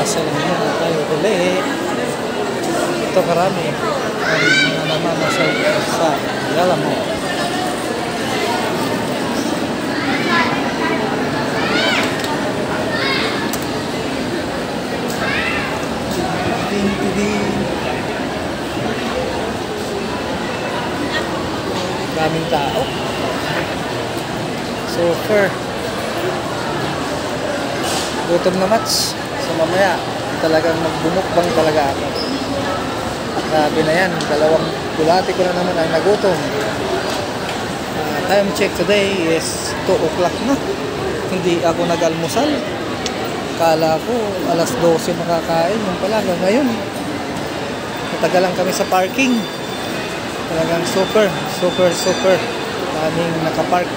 Pasal muna tayo uli. Ito karami ang mga namamasal sa Ayala Mall. Daming tao. Super. Gutom na match. So mamaya talagang magbumukbang talaga ako. Grabe na yan. Dalawang bulati ko na naman ang nagutom. Time check today is 2 o'clock na. Hindi ako nag-almusal. Kala ko alas 12 makakain. Yung pala ngayon. Matagalan kami sa parking. Talagang super. Daming nakapark.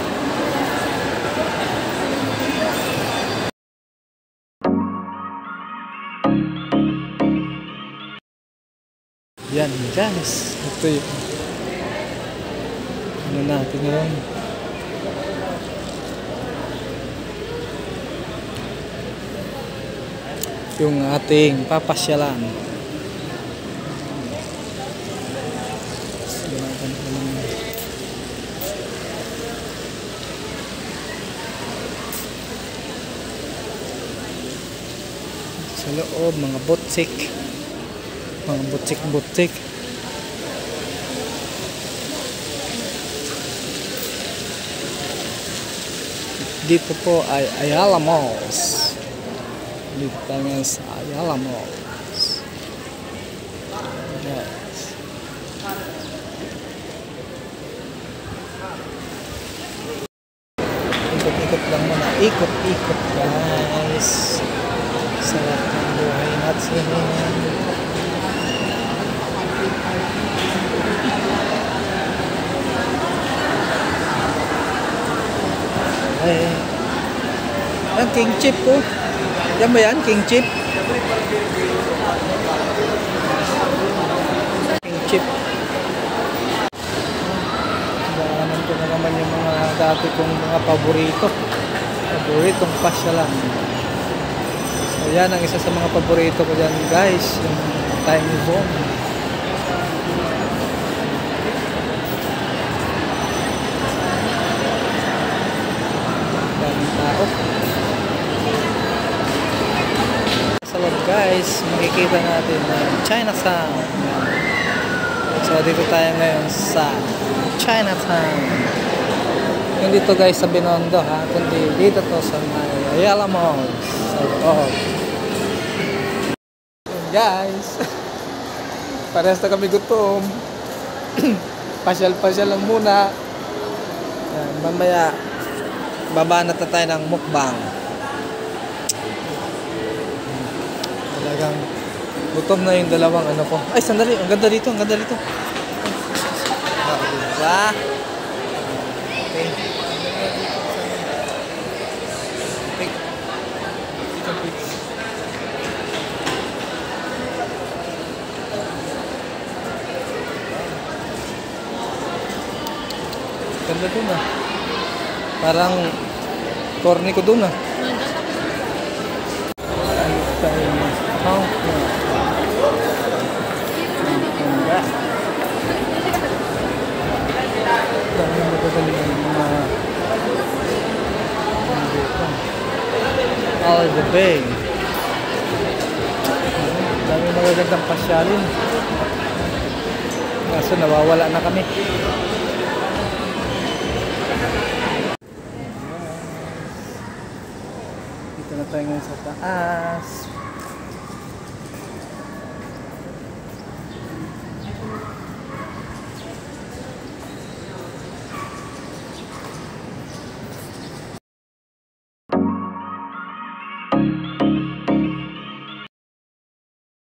Yan guys, ito yung ano natin ngayon. Yung ating papasyalan. Sa loob, mga butik. Mga butik. Dito po ay Ayala Malls. Dito tayo sa Ayala Malls. Yes. Ikot-ikot lang muna. Ikot-ikot guys. Sarap ng buhay natin. Ang King Chip po. Yan ba yan? King Chip? King Chip. Daanan ko na naman yung mga dati kong mga paboritong pasyalan. So yan ang isa sa mga paborito ko dyan guys. Yung time zone. Sa loob guys, makikita natin ang Chinatown. So dito tayo ngayon sa Chinatown. Hindi to guys sa Binondo ha, kundi dito to sa Ayala Mall. Sa loob. Guys, parehas na kami gutom. Pasyal lang muna. Yan, mamaya baba na tayo ng mukbang. Talagang gutom na yung dalawang ano ko. Ay, sandali. Ang ganda dito. Diba? Okay. Ganda dun ah. Parang corny ko dun ah. All the Bay. Dami magagandang pasyalin. Kaso nawawala na kami. Dito na tayo ngayon sa taas.